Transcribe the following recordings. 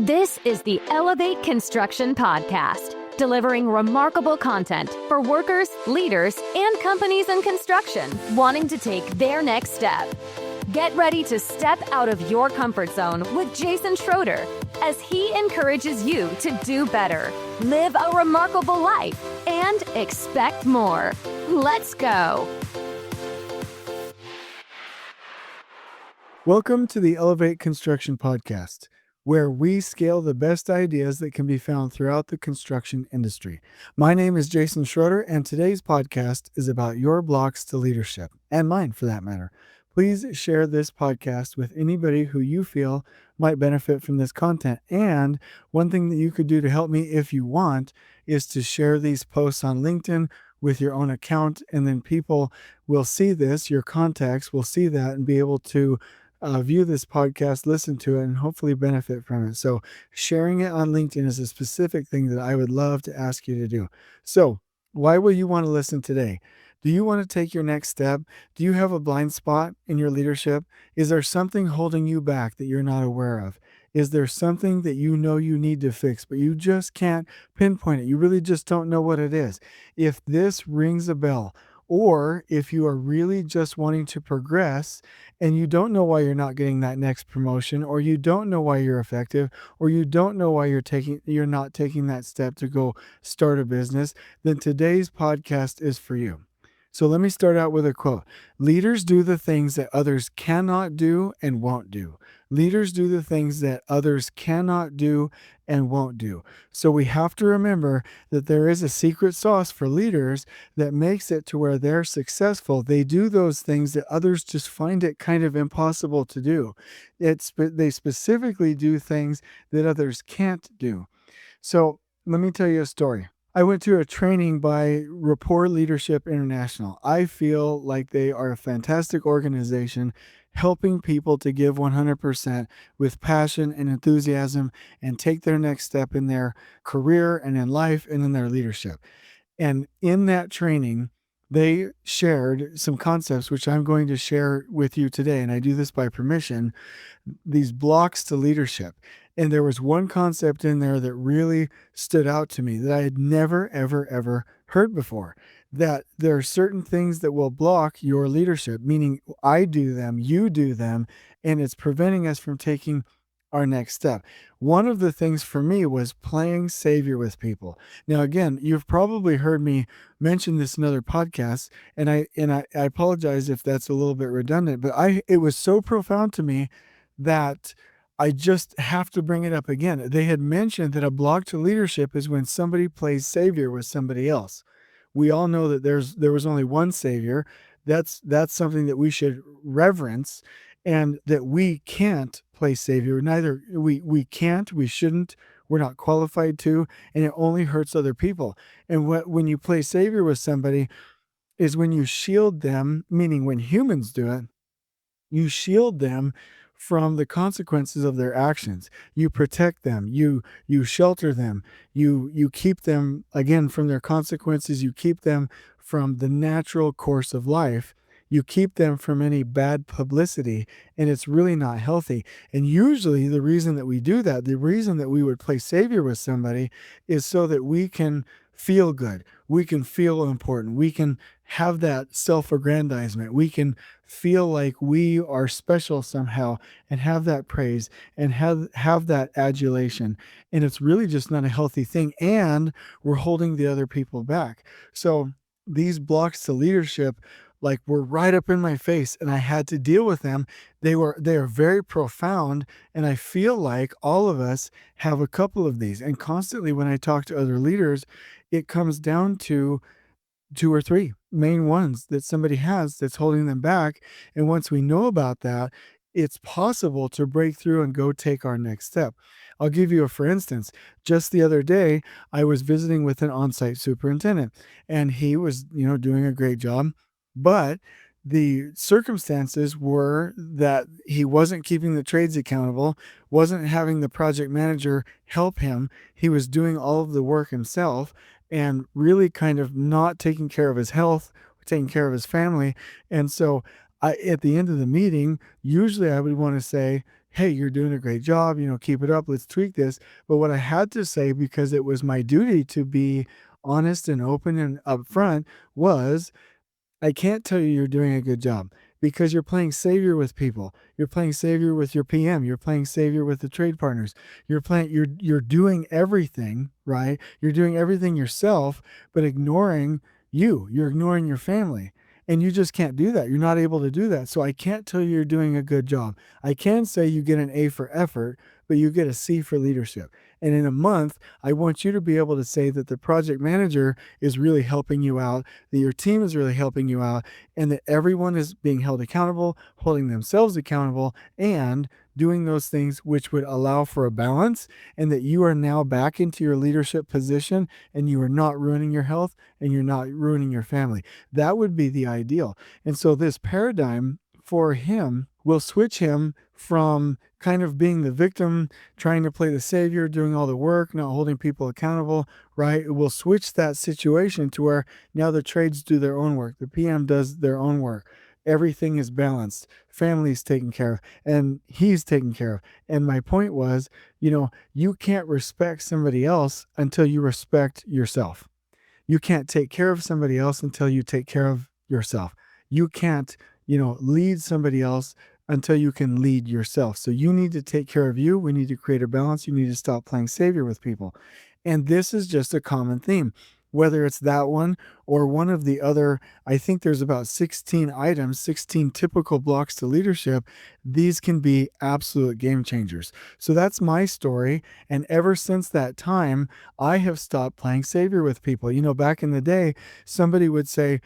This is the Elevate Construction Podcast, delivering remarkable content for workers, leaders, and companies in construction wanting to take their next step. Get ready to step out of your comfort zone with Jason Schroeder as he encourages you to do better, live a remarkable life, and expect more. Let's go. Welcome to the Elevate Construction Podcast, where we scale the best ideas that can be found throughout the construction industry. My name is Jason Schroeder, and today's podcast is about your blocks to leadership, and mine for that matter. Please share this podcast with anybody who you feel might benefit from this content. And one thing that you could do to help me if you want is to share these posts on LinkedIn with your own account, and then people will see this, your contacts will see that and be able to view this podcast, listen to it, and hopefully benefit from it. So sharing it on LinkedIn is a specific thing that I would love to ask you to do. So why will you want to listen today? Do you want to take your next step? Do you have a blind spot in your leadership? Is there something holding you back that you're not aware of? Is there something that you know you need to fix, but you just can't pinpoint it? You really just don't know what it is. If this rings a bell, or if you are really just wanting to progress and you don't know why you're not getting that next promotion, or you don't know why you're effective, or you don't know why you're not taking that step to go start a business, then today's podcast is for you. So let me start out with a quote. Leaders do the things that others cannot do and won't do. Leaders do the things that others cannot do and won't do. So we have to remember that there is a secret sauce for leaders that makes it to where they're successful. They do those things that others just find it kind of impossible to do. They specifically do things that others can't do. So let me tell you a story. I went to a training by Rapport Leadership International. I feel like they are a fantastic organization helping people to give 100% with passion and enthusiasm and take their next step in their career and in life and in their leadership. And in that training, they shared some concepts which I'm going to share with you today, and I do this by permission, these blocks to leadership. And there was one concept in there that really stood out to me that I had never, ever heard before, that there are certain things that will block your leadership, meaning I do them, you do them, and it's preventing us from taking our next step. One of the things for me was playing savior with people. Now, again, you've probably heard me mention this in other podcasts, and I apologize if that's a little bit redundant, but it was so profound to me that I just have to bring it up again. They had mentioned that a block to leadership is when somebody plays savior with somebody else. We all know that there was only one savior. That's something that we should reverence, and that we can't play savior. Neither we can't, we shouldn't, we're not qualified to, and it only hurts other people. And when you play savior with somebody is when you shield them, meaning when humans do it, you shield them from the consequences of their actions. You protect them, you shelter them, you keep them, again, from their consequences, you keep them from the natural course of life, you keep them from any bad publicity, and it's really not healthy. And usually the reason that we do that, the reason that we would play savior with somebody is so that we can feel good, we can feel important, we can have that self-aggrandizement, we can feel like we are special somehow and have that praise and have that adulation. And it's really just not a healthy thing, and we're holding the other people back. So these blocks to leadership were right up in my face, and I had to deal with them. They are very profound, and I feel like all of us have a couple of these. And constantly when I talk to other leaders, it comes down to 2 or 3 main ones that somebody has that's holding them back. And once we know about that, it's possible to break through and go take our next step. I'll give you for instance. Just the other day, I was visiting with an on-site superintendent, and he was, doing a great job, but the circumstances were that he wasn't keeping the trades accountable, wasn't having the project manager help him. He was doing all of the work himself and really kind of not taking care of his health, taking care of his family. And so at the end of the meeting, usually I would want to say, hey, you're doing a great job, keep it up, let's tweak this. But what I had to say, because it was my duty to be honest and open and upfront, was I can't tell you you're doing a good job because you're playing savior with people. You're playing savior with your PM. You're playing savior with the trade partners. You're doing everything, right? You're doing everything yourself, but ignoring you. You're ignoring your family. And you just can't do that. You're not able to do that. So I can't tell you you're doing a good job. I can say you get an A for effort, but you get a C for leadership. And in a month, I want you to be able to say that the project manager is really helping you out, that your team is really helping you out, and that everyone is being held accountable, holding themselves accountable, and doing those things which would allow for a balance, and that you are now back into your leadership position and you are not ruining your health and you're not ruining your family. That would be the ideal. And so this paradigm for him will switch him from kind of being the victim, trying to play the savior, doing all the work, not holding people accountable, right? It will switch that situation to where now the trades do their own work, the PM does their own work. Everything is balanced, family's taken care of, and he's taken care of. And my point was, you can't respect somebody else until you respect yourself. You can't take care of somebody else until you take care of yourself. You can't, lead somebody else until you can lead yourself. So you need to take care of you. We need to create a balance. You need to stop playing savior with people. And this is just a common theme, whether it's that one or one of the other. I think there's about 16 items, 16 typical blocks to leadership. These can be absolute game changers. So that's my story. And ever since that time, I have stopped playing savior with people. Back in the day, somebody would say,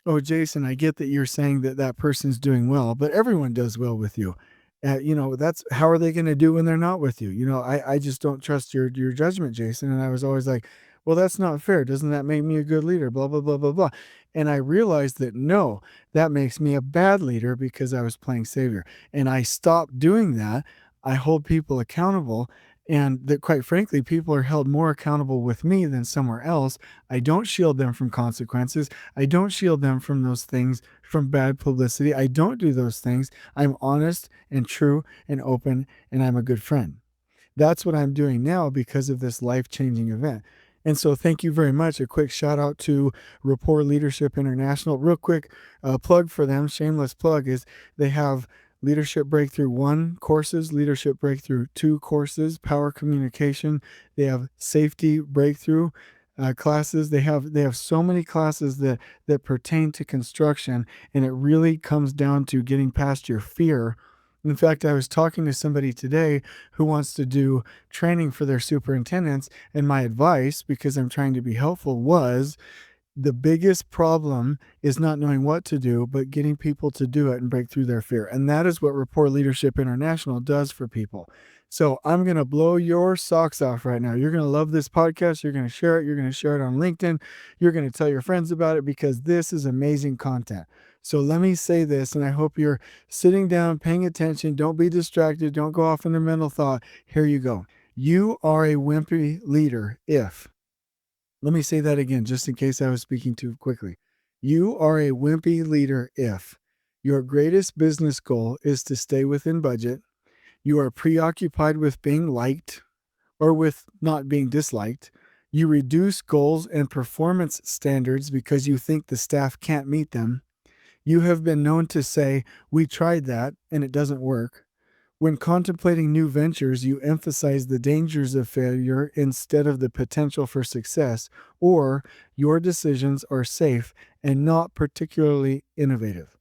"Oh, Jason, I get that you're saying that that person's doing well, but everyone does well with you. That's how are they going to do when they're not with you? I just don't trust your judgment, Jason." And I was always like, well, that's not fair. Doesn't that make me a good leader? Blah, blah, blah, blah, blah. And I realized that no, that makes me a bad leader because I was playing savior. And I stopped doing that. I hold people accountable. And that, quite frankly, people are held more accountable with me than somewhere else. I don't shield them from consequences. I don't shield them from those things, from bad publicity. I don't do those things. I'm honest and true and open, and I'm a good friend. That's what I'm doing now because of this life-changing event. And so thank you very much. A quick shout out to Rapport Leadership International. Real quick plug for them, shameless plug, is they have Leadership Breakthrough 1 courses, Leadership Breakthrough 2 courses, Power Communication. They have Safety Breakthrough classes. They have so many classes that pertain to construction, and it really comes down to getting past your fear. In fact, I was talking to somebody today who wants to do training for their superintendents, and my advice, because I'm trying to be helpful, was the biggest problem is not knowing what to do, but getting people to do it and break through their fear. And that is what Rapport Leadership International does for people. So I'm going to blow your socks off right now. You're going to love this podcast. You're going to share it. You're going to share it on LinkedIn. You're going to tell your friends about it because this is amazing content. So let me say this, and I hope you're sitting down, paying attention. Don't be distracted. Don't go off in a mental thought. Here you go. You are a wimpy leader if, let me say that again, just in case I was speaking too quickly. You are a wimpy leader if your greatest business goal is to stay within budget, you are preoccupied with being liked or with not being disliked, you reduce goals and performance standards because you think the staff can't meet them, you have been known to say, "We tried that and it doesn't work." When contemplating new ventures, you emphasize the dangers of failure instead of the potential for success, or your decisions are safe and not particularly innovative.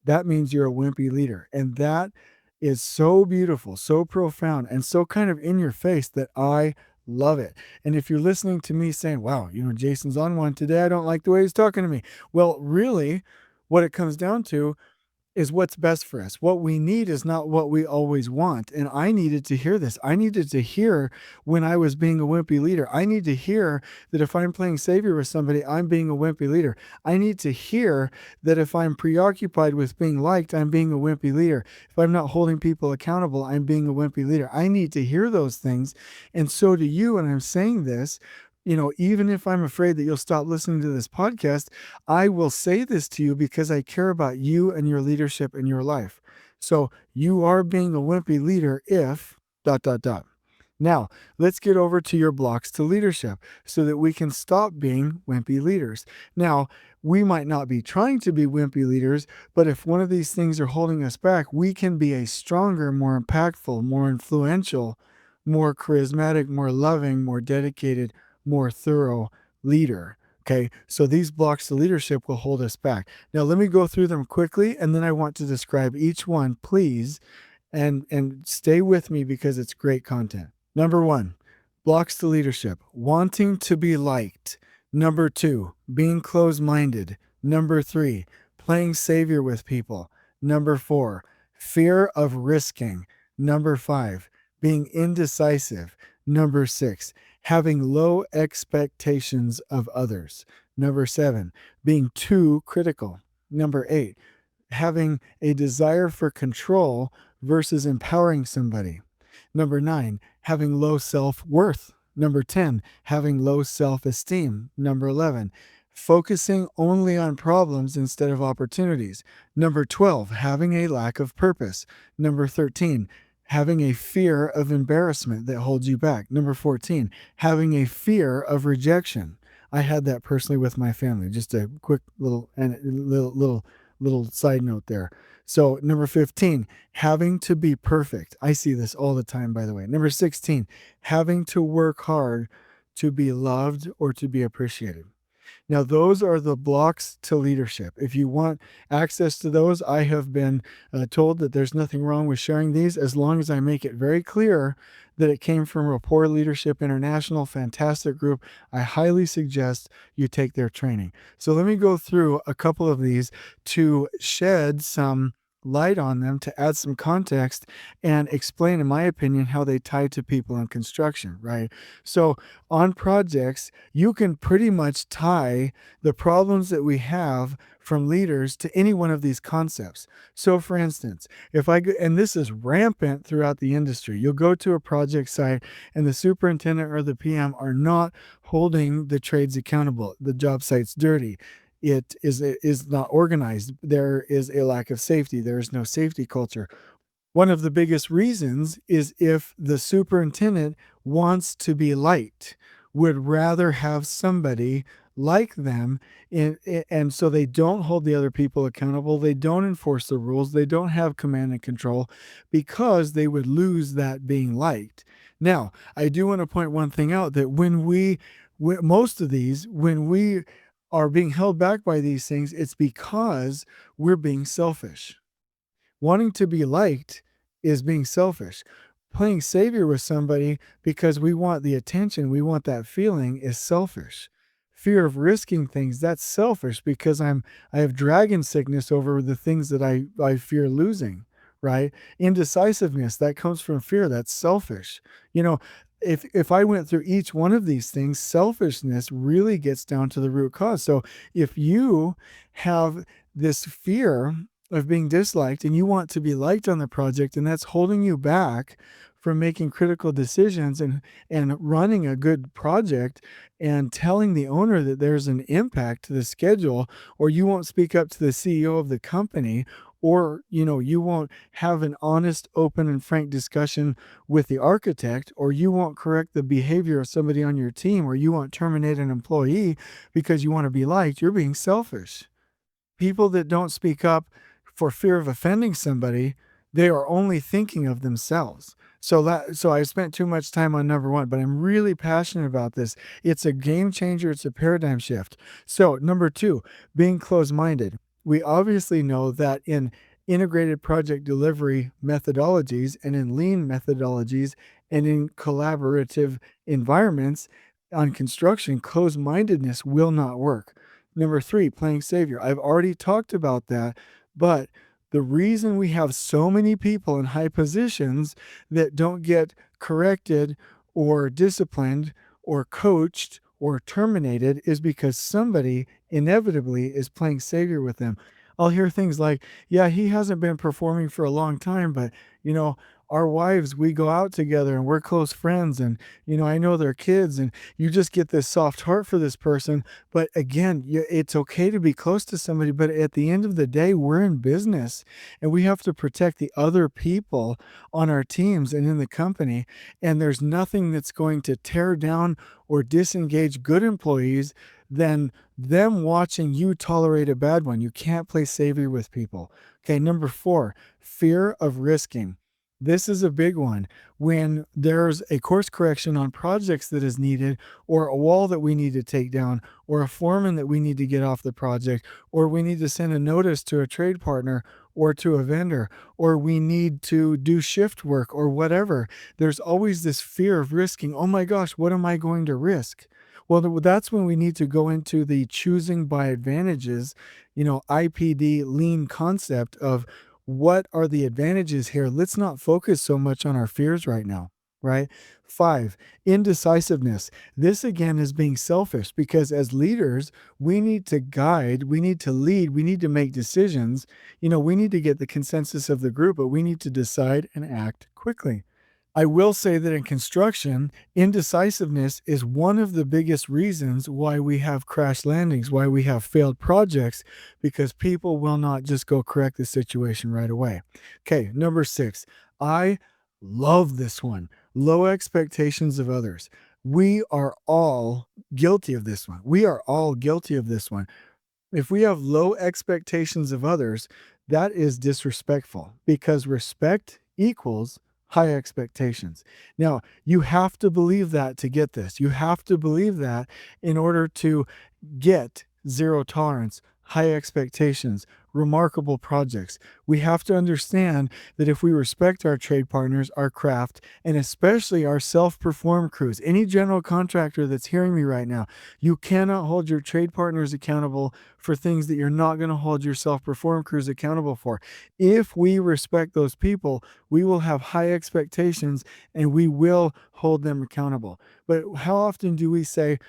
That means you're a wimpy leader. And that is so beautiful, so profound, and so kind of in your face that I love it. And if you're listening to me saying, wow, Jason's on one today, I don't like the way he's talking to me. Well, really, what it comes down to is what's best for us. What we need is not what we always want. And I needed to hear this. I needed to hear when I was being a wimpy leader. I need to hear that if I'm playing savior with somebody, I'm being a wimpy leader. I need to hear that if I'm preoccupied with being liked, I'm being a wimpy leader. If I'm not holding people accountable, I'm being a wimpy leader. I need to hear those things. And so do you. And I'm saying this, even if I'm afraid that you'll stop listening to this podcast, I will say this to you because I care about you and your leadership in your life. So you are being a wimpy leader if dot dot dot. Now, let's get over to your blocks to leadership so that we can stop being wimpy leaders. Now, we might not be trying to be wimpy leaders, but if one of these things are holding us back, we can be a stronger, more impactful, more influential, more charismatic, more loving, more dedicated, more thorough leader. Okay, so these blocks to leadership will hold us back. Now, let me go through them quickly, and then I want to describe each one, please, and stay with me because it's great content. Number 1, blocks to leadership, wanting to be liked. Number 2, being closed-minded. Number 3, playing savior with people. Number 4, fear of risking. Number 5, being indecisive. Number 6, having low expectations of others. Number 7, being too critical. Number 8, having a desire for control versus empowering somebody. Number 9, having low self-worth. Number 10, having low self-esteem. Number 11, focusing only on problems instead of opportunities. Number 12, having a lack of purpose. Number 13, having a fear of embarrassment that holds you back. Number 14, having a fear of rejection. I had that personally with my family. Just a quick little side note there. So number 15, having to be perfect. I see this all the time, by the way. Number 16, having to work hard to be loved or to be appreciated. Now, those are the blocks to leadership. If you want access to those, I have been told that there's nothing wrong with sharing these as long as I make it very clear that it came from Rapport Leadership International, fantastic group. I highly suggest you take their training. So let me go through a couple of these to shed some light on them, to add some context and explain, in my opinion, how they tie to people in construction, right? So on projects, you can pretty much tie the problems that we have from leaders to any one of these concepts. So for instance, if I go, and this is rampant throughout the industry, you'll go to a project site and the superintendent or the PM are not holding the trades accountable. The job site's dirty. It is not organized. There is a lack of safety. There is no safety culture. One of the biggest reasons is if the superintendent wants to be liked, would rather have somebody like them, and so they don't hold the other people accountable. They don't enforce the rules. They don't have command and control because they would lose that being liked. Now, I do want to point one thing out, that when most of these, when we are being held back by these things, it's because we're being selfish. Wanting to be liked is being selfish. Playing savior with somebody because we want the attention, we want that feeling, is selfish. Fear of risking things, that's selfish because I have dragon sickness over the things that I fear losing, right? Indecisiveness, that comes from fear, that's selfish. You know, if I went through each one of these things, selfishness really gets down to the root cause. So if you have this fear of being disliked and you want to be liked on the project, and that's holding you back from making critical decisions and running a good project and telling the owner that there's an impact to the schedule, or you won't speak up to the CEO of the company, or you won't have an honest, open, and frank discussion with the architect, or you won't correct the behavior of somebody on your team, or you won't terminate an employee because you want to be liked, you're being selfish. People that don't speak up for fear of offending somebody, they are only thinking of themselves. So I spent too much time on number 1, but I'm really passionate about this. It's a game changer. It's a paradigm shift. So number 2, being closed-minded. We obviously know that in integrated project delivery methodologies and in lean methodologies and in collaborative environments on construction, closed-mindedness will not work. Number 3, playing savior. I've already talked about that, but the reason we have so many people in high positions that don't get corrected or disciplined or coached or terminated is because somebody inevitably is playing savior with them. I'll hear things like, yeah, he hasn't been performing for a long time, but Our wives, we go out together and we're close friends, and I know their kids, and you just get this soft heart for this person. But again, it's okay to be close to somebody, but at the end of the day, we're in business and we have to protect the other people on our teams and in the company. And there's nothing that's going to tear down or disengage good employees than them watching you tolerate a bad one. You can't play savior with people. Okay, number 4, fear of risking. This is a big one. When there's a course correction on projects that is needed, or a wall that we need to take down, or a foreman that we need to get off the project, or we need to send a notice to a trade partner or to a vendor, or we need to do shift work or whatever, there's always this fear of risking. Oh my gosh, what am I going to risk? Well, that's when we need to go into the choosing by advantages, IPD lean concept of what are the advantages here. Let's not focus so much on our fears right now, right? 5, indecisiveness. This again is being selfish, because as leaders, we need to guide, we need to lead, we need to make decisions. We need to get the consensus of the group, but we need to decide and act quickly. I will say that in construction, indecisiveness is one of the biggest reasons why we have crash landings, why we have failed projects, because people will not just go correct the situation right away. Okay, number 6. I love this one. Low expectations of others. We are all guilty of this one. We are all guilty of this one. If we have low expectations of others, that is disrespectful, because respect equals high expectations. Now, you have to believe that to get this. You have to believe that in order to get zero tolerance, high expectations, remarkable projects. We have to understand that if we respect our trade partners, our craft, and especially our self-perform crews, any general contractor that's hearing me right now, you cannot hold your trade partners accountable for things that you're not going to hold your self-perform crews accountable for. If we respect those people, we will have high expectations and we will hold them accountable. But how often do we say,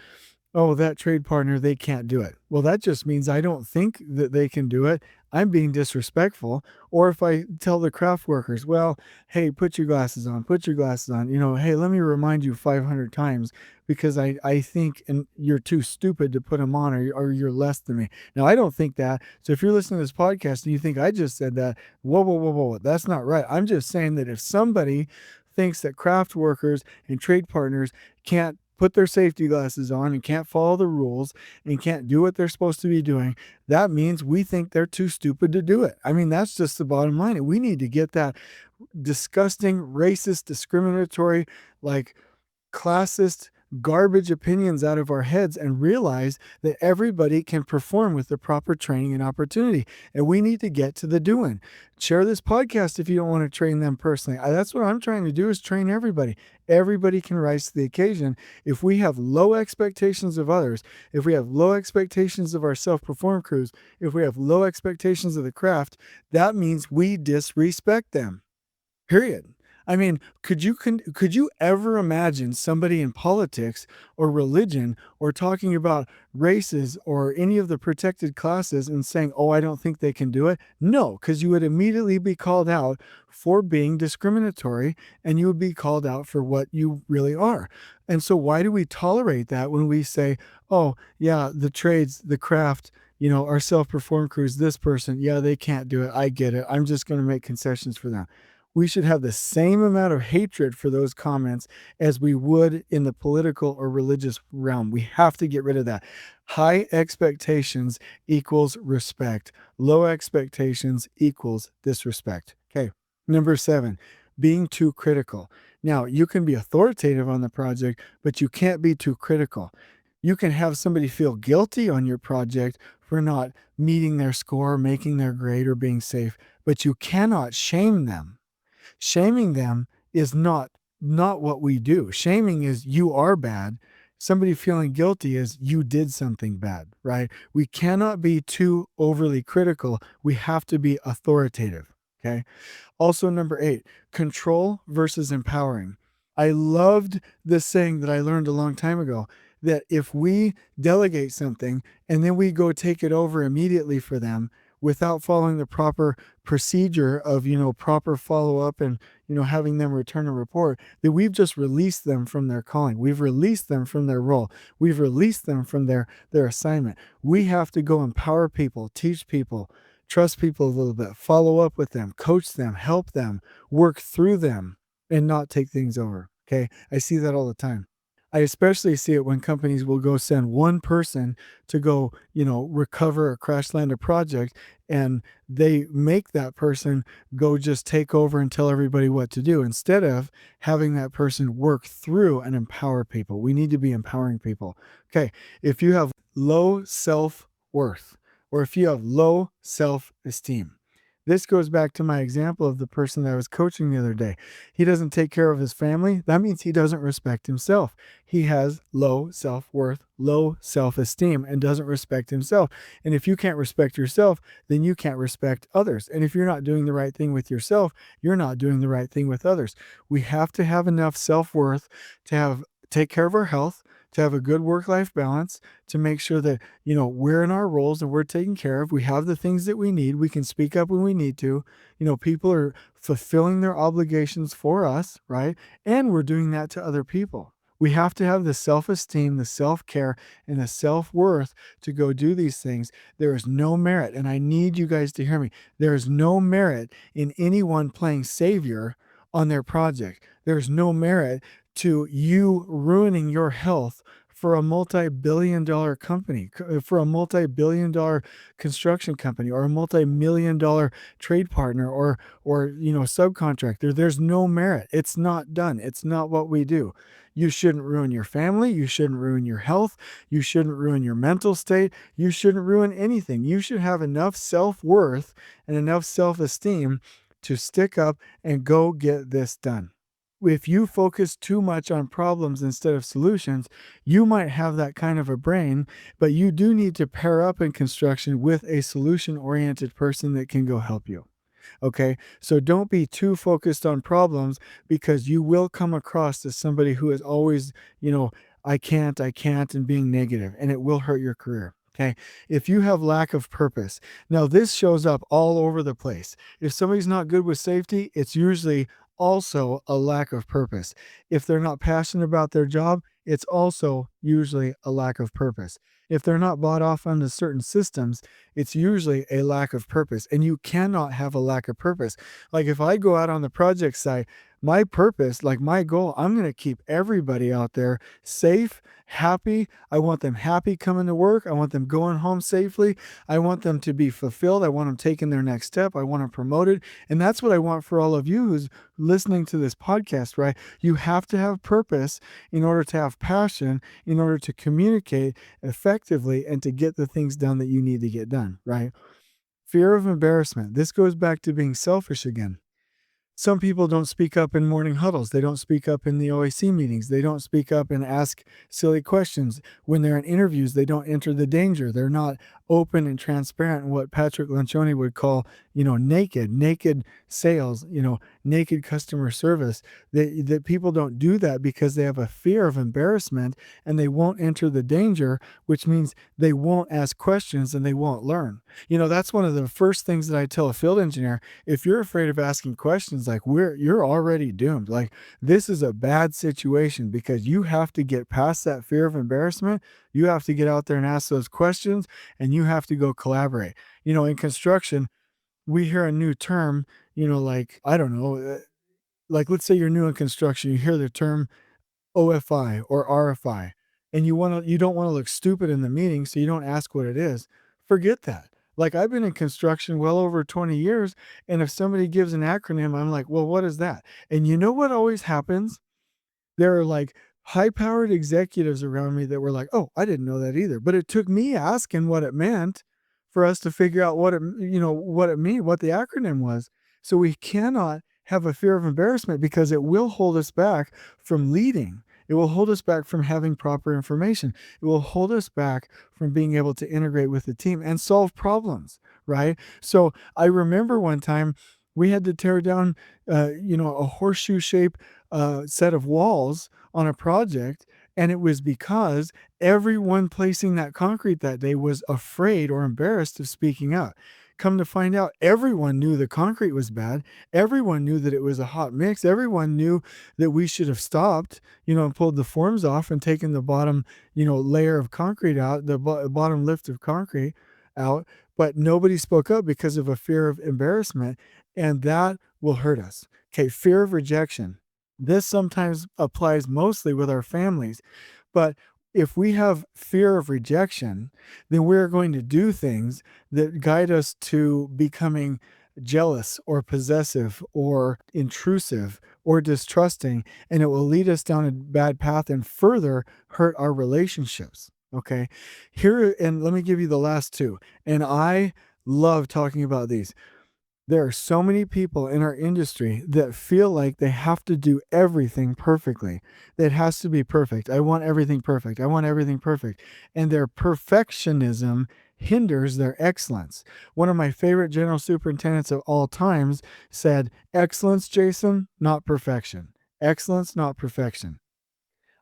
oh, that trade partner, they can't do it? Well, that just means I don't think that they can do it. I'm being disrespectful. Or if I tell the craft workers, well, hey, put your glasses on, put your glasses on, hey, let me remind you 500 times because I think and you're too stupid to put them on, or you're less than me. Now, I don't think that. So if you're listening to this podcast and you think I just said that, whoa, whoa, whoa, whoa, that's not right. I'm just saying that if somebody thinks that craft workers and trade partners can't put their safety glasses on and can't follow the rules and can't do what they're supposed to be doing, that means we think they're too stupid to do it. I mean, that's just the bottom line. And we need to get that disgusting, racist, discriminatory, like classist, garbage opinions out of our heads and realize that everybody can perform with the proper training and opportunity. And we need to get to the doing. Share this podcast if you don't want to train them personally. That's what I'm trying to do, is train everybody. Everybody can rise to the occasion. If we have low expectations of others, if we have low expectations of our self-perform crews, if we have low expectations of the craft, that means we disrespect them. Period. I mean, could you ever imagine somebody in politics or religion or talking about races or any of the protected classes and saying, oh, I don't think they can do it? No, because you would immediately be called out for being discriminatory and you would be called out for what you really are. And so why do we tolerate that when we say, oh, yeah, the trades, the craft, our self-perform crews, this person, yeah, they can't do it. I get it. I'm just going to make concessions for them. We should have the same amount of hatred for those comments as we would in the political or religious realm. We have to get rid of that. High expectations equals respect. Low expectations equals disrespect. Okay. Number 7, being too critical. Now, you can be authoritative on the project, but you can't be too critical. You can have somebody feel guilty on your project for not meeting their score, making their grade, or being safe, but you cannot shame them. Shaming them is not what we do. Shaming is you are bad. Somebody feeling guilty is you did something bad, right? We cannot be too overly critical. We have to be authoritative, okay? Also, number 8, control versus empowering. I loved this saying that I learned a long time ago, that if we delegate something and then we go take it over immediately for them, without following the proper procedure of, proper follow-up and, having them return a report, that we've just released them from their calling. We've released them from their role. We've released them from their assignment. We have to go empower people, teach people, trust people a little bit, follow up with them, coach them, help them, work through them, and not take things over. Okay. I see that all the time. I especially see it when companies will go send one person to go, recover or crash land a project, and they make that person go just take over and tell everybody what to do instead of having that person work through and empower people. We need to be empowering people. Okay. If you have low self-worth or if you have low self-esteem, this goes back to my example of the person that I was coaching the other day. He doesn't take care of his family. That means he doesn't respect himself. He has low self-worth, low self-esteem, and doesn't respect himself. And if you can't respect yourself, then you can't respect others. And if you're not doing the right thing with yourself, you're not doing the right thing with others. We have to have enough self-worth to take care of our health, to have a good work-life balance, to make sure that, we're in our roles and we're taken care of. We have the things that we need. We can speak up when we need to. People are fulfilling their obligations for us, right? And we're doing that to other people. We have to have the self-esteem, the self-care, and the self-worth to go do these things. There is no merit, and I need you guys to hear me. There is no merit in anyone playing savior on their project. There's no merit to you ruining your health for a multi-billion-dollar company, for a multi-billion-dollar construction company, or a multi-million-dollar trade partner, or subcontractor. There's no merit. It's not done. It's not what we do. You shouldn't ruin your family. You shouldn't ruin your health. You shouldn't ruin your mental state. You shouldn't ruin anything. You should have enough self-worth and enough self-esteem to stick up and go get this done. If you focus too much on problems instead of solutions, you might have that kind of a brain, but you do need to pair up in construction with a solution-oriented person that can go help you. Okay, so don't be too focused on problems, because you will come across as somebody who is always, I can't, and being negative, and it will hurt your career. Okay, if you have lack of purpose, now this shows up all over the place. If somebody's not good with safety, it's usually also a lack of purpose. If they're not passionate about their job, it's also usually a lack of purpose. If they're not bought off onto certain systems, it's usually a lack of purpose. And you cannot have a lack of purpose. Like if I go out on the project site, my purpose, like my goal, I'm going to keep everybody out there safe, happy. I want them happy coming to work. I want them going home safely. I want them to be fulfilled. I want them taking their next step. I want them promoted. And that's what I want for all of you who's listening to this podcast, right? You have to have purpose in order to have passion, in order to communicate effectively and to get the things done that you need to get done, right? Fear of embarrassment. This goes back to being selfish again. Some people don't speak up in morning huddles. They don't speak up in the OAC meetings. They don't speak up and ask silly questions. When they're in interviews, they don't enter the danger. They're not open and transparent in what Patrick Lencioni would call, naked sales, naked customer service. That people don't do that because they have a fear of embarrassment and they won't enter the danger, which means they won't ask questions and they won't learn. That's one of the first things that I tell a field engineer. If you're afraid of asking questions, like you're already doomed. Like this is a bad situation, because you have to get past that fear of embarrassment. You have to get out there and ask those questions, and you have to go collaborate. In construction, we hear a new term, like, I don't know, like let's say you're new in construction, you hear the term OFI or RFI, and you don't want to look stupid in the meeting, so you don't ask what it is. Forget that. Like I've been in construction well over 20 years, and if somebody gives an acronym, I'm like, well, what is that? And you know what always happens? There are like high-powered executives around me that were like, oh, I didn't know that either. But it took me asking what it meant for us to figure out what it mean, what the acronym was. So we cannot have a fear of embarrassment, because it will hold us back from leading. It will hold us back from having proper information. It will hold us back from being able to integrate with the team and solve problems, right? So I remember one time we had to tear down, a horseshoe-shaped set of walls on a project, and it was because everyone placing that concrete that day was afraid or embarrassed of speaking out. Come to find out, everyone knew the concrete was bad. Everyone knew that it was a hot mix. Everyone knew that we should have stopped, and pulled the forms off and taken the bottom, layer of concrete out, the bottom lift of concrete out. But nobody spoke up because of a fear of embarrassment. And that will hurt us. Okay, fear of rejection. This sometimes applies mostly with our families. But if we have fear of rejection, then we're going to do things that guide us to becoming jealous or possessive or intrusive or distrusting, and it will lead us down a bad path and further hurt our relationships. Okay, here, and let me give you the last two. And I love talking about these. There are so many people in our industry that feel like they have to do everything perfectly. It has to be perfect. I want everything perfect. I want everything perfect. And their perfectionism hinders their excellence. One of my favorite general superintendents of all times said, "Excellence, Jason, not perfection. Excellence, not perfection."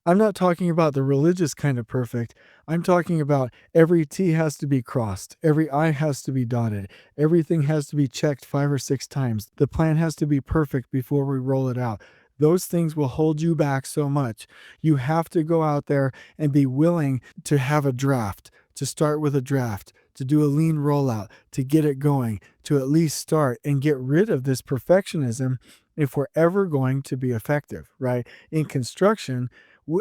I'm not talking about the religious kind of perfect. I'm talking about every T has to be crossed. Every I has to be dotted. Everything has to be checked 5 or 6 times. The plan has to be perfect before we roll it out. Those things will hold you back so much. You have to go out there and be willing to have a draft, to start with a draft, to do a lean rollout, to get it going, to at least start and get rid of this perfectionism if we're ever going to be effective, right? In construction,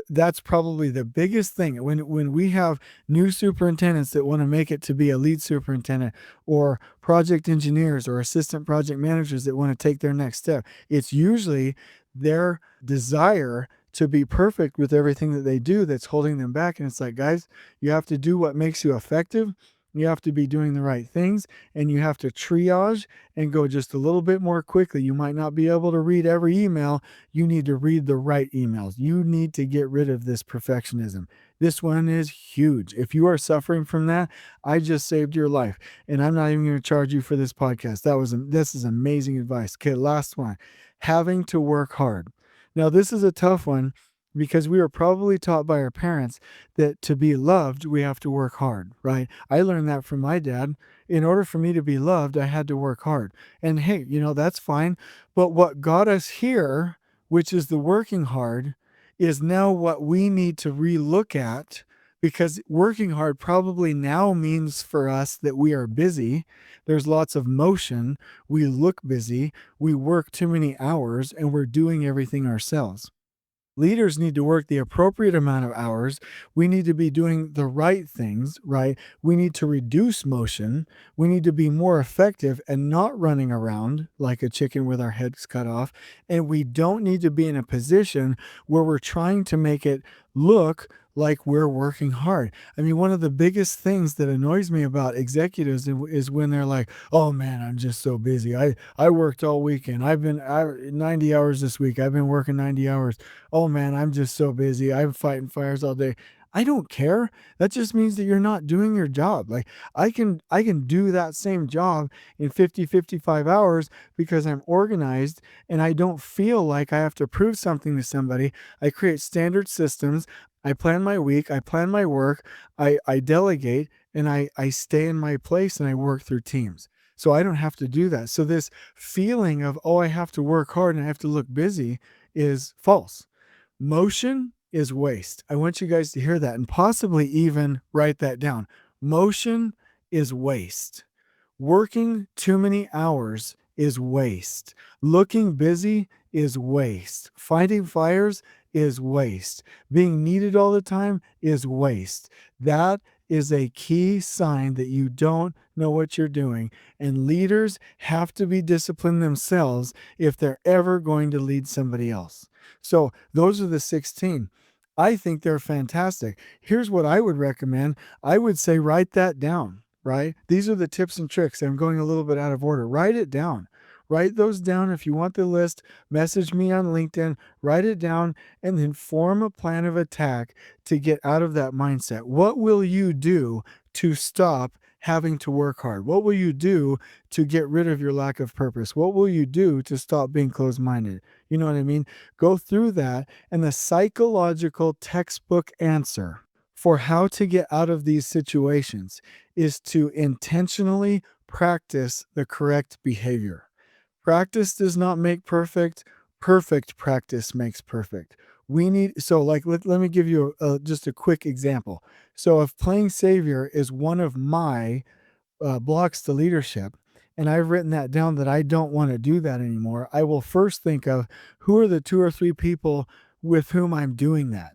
that's probably the biggest thing. When we have new superintendents that want to make it to be a lead superintendent, or project engineers or assistant project managers that want to take their next step, it's usually their desire to be perfect with everything that they do that's holding them back. And it's like, guys, you have to do what makes you effective. You have to be doing the right things, and you have to triage and go just a little bit more quickly. You might not be able to read every email. You need to read the right emails. You need to get rid of this perfectionism. This one is huge. If you are suffering from that, I just saved your life, and I'm not even going to charge you for this podcast. This is amazing advice. Okay, last one. Having to work hard. Now, this is a tough one because we were probably taught by our parents that to be loved, we have to work hard, right? I learned that from my dad. In order for me to be loved, I had to work hard. And hey, that's fine. But what got us here, which is the working hard, is now what we need to relook at, because working hard probably now means for us that we are busy. There's lots of motion. We look busy. We work too many hours, and we're doing everything ourselves. Leaders need to work the appropriate amount of hours. We need to be doing the right things, right? We need to reduce motion. We need to be more effective and not running around like a chicken with our heads cut off. And we don't need to be in a position where we're trying to make it look like we're working hard. I mean, one of the biggest things that annoys me about executives is when they're like, "Oh man, I'm just so busy. I worked all weekend. 90 hours this week. I've been working 90 hours. Oh man, I'm just so busy. I'm fighting fires all day." I don't care. That just means that you're not doing your job. Like I can do that same job in 55 hours because I'm organized and I don't feel like I have to prove something to somebody. I create standard systems. I plan my week, I plan my work, I delegate, and I stay in my place and I work through teams. So I don't have to do that. So this feeling of, oh, I have to work hard and I have to look busy is false. Motion is waste. I want you guys to hear that and possibly even write that down. Motion is waste. Working too many hours is waste. Looking busy is waste. Fighting fires is waste. Being needed all the time is waste. That is a key sign that you don't know what you're doing. And leaders have to be disciplined themselves if they're ever going to lead somebody else. So those are the 16. I think they're fantastic. Here's what I would recommend. I would say write that down, right? These are the tips and tricks. I'm going a little bit out of order. Write it down. Write those down. If you want the list, message me on LinkedIn, write it down, and then form a plan of attack to get out of that mindset. What will you do to stop having to work hard? What will you do to get rid of your lack of purpose? What will you do to stop being closed-minded? You know what I mean? Go through that, and the psychological textbook answer for how to get out of these situations is to intentionally practice the correct behavior. Practice does not make perfect. Perfect practice makes perfect. Let me give you just a quick example. So if playing Savior is one of my blocks to leadership, and I've written that down that I don't want to do that anymore, I will first think of who are the 2 or 3 people with whom I'm doing that.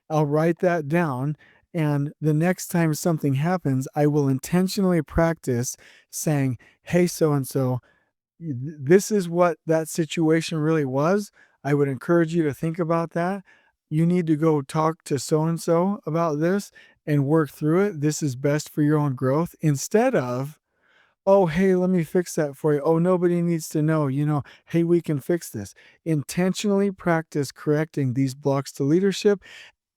I'll write that down, and the next time something happens, I will intentionally practice saying, "Hey, so and so, this is what that situation really was. I would encourage you to think about that. You need to go talk to so and so about this and work through it. This is best for your own growth," instead of, "Oh, hey, let me fix that for you. Oh, nobody needs to know, hey, we can fix this." Intentionally practice correcting these blocks to leadership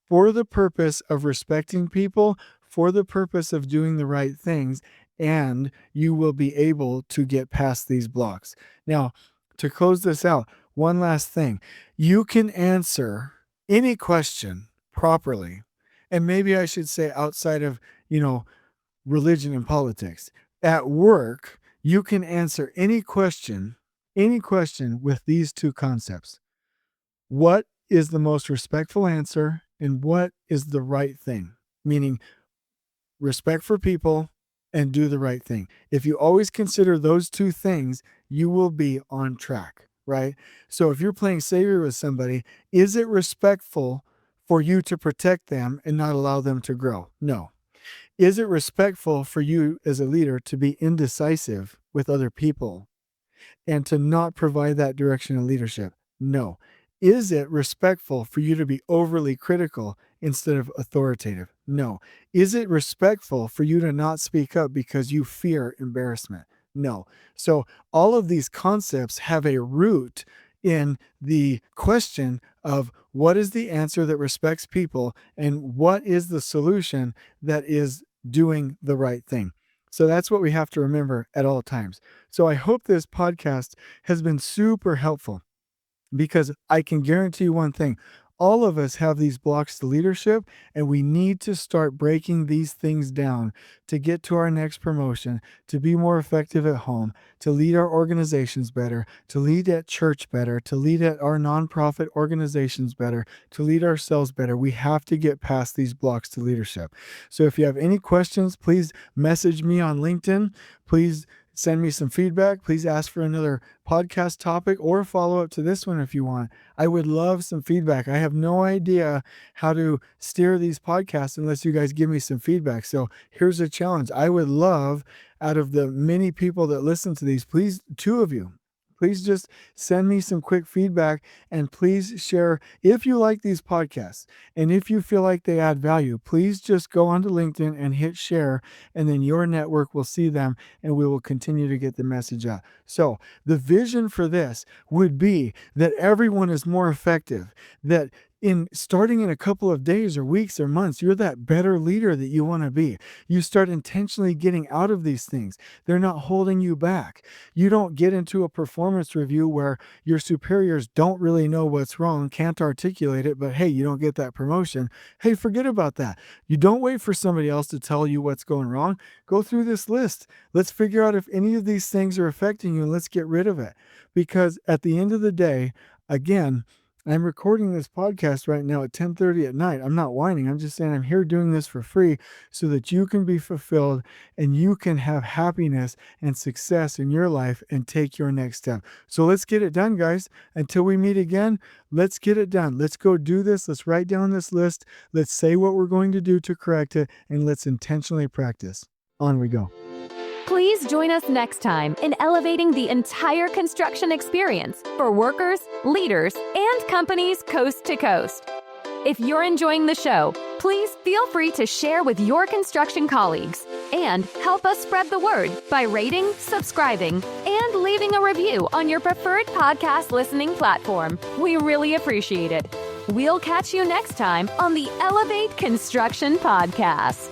for the purpose of respecting people, for the purpose of doing the right things, and you will be able to get past these blocks. Now, to close this out, one last thing. You can answer any question properly, and maybe I should say outside of, religion and politics. At work, you can answer any question with these 2 concepts. What is the most respectful answer, and what is the right thing? Meaning respect for people and do the right thing. If you always consider those 2 things, you will be on track, right? So if you're playing Savior with somebody, is it respectful for you to protect them and not allow them to grow? No. Is it respectful for you as a leader to be indecisive with other people and to not provide that direction of leadership? No. Is it respectful for you to be overly critical instead of authoritative? No. Is it respectful for you to not speak up because you fear embarrassment? No. So all of these concepts have a root in the question of what is the answer that respects people and what is the solution that is doing the right thing. So that's what we have to remember at all times. So I hope this podcast has been super helpful, because I can guarantee you one thing. All of us have these blocks to leadership, and we need to start breaking these things down to get to our next promotion, to be more effective at home, to lead our organizations better, to lead at church better, to lead at our nonprofit organizations better, to lead ourselves better. We have to get past these blocks to leadership. So if you have any questions, please message me on LinkedIn. Please send me some feedback. Please ask for another podcast topic or follow up to this one if you want. I would love some feedback. I have no idea how to steer these podcasts unless you guys give me some feedback. So here's a challenge. I would love, out of the many people that listen to these, please, 2 of you, please just send me some quick feedback, and please share if you like these podcasts and if you feel like they add value. Please just go onto LinkedIn and hit share, and then your network will see them and we will continue to get the message out. So the vision for this would be that everyone is more effective, that starting in a couple of days or weeks or months, you're that better leader that you want to be. You start intentionally getting out of these things. They're not holding you back. You don't get into a performance review where your superiors don't really know what's wrong, can't articulate it, but hey, you don't get that promotion. Hey, forget about that. You don't wait for somebody else to tell you what's going wrong. Go through this list. Let's figure out if any of these things are affecting you, and let's get rid of it. Because at the end of the day, again, I'm recording this podcast right now at 10:30 at night. I'm not whining. I'm just saying I'm here doing this for free so that you can be fulfilled and you can have happiness and success in your life and take your next step. So let's get it done, guys. Until we meet again, let's get it done. Let's go do this. Let's write down this list. Let's say what we're going to do to correct it, and let's intentionally practice. On we go. Please join us next time in elevating the entire construction experience for workers, leaders, and companies coast to coast. If you're enjoying the show, please feel free to share with your construction colleagues and help us spread the word by rating, subscribing, and leaving a review on your preferred podcast listening platform. We really appreciate it. We'll catch you next time on the Elevate Construction Podcast.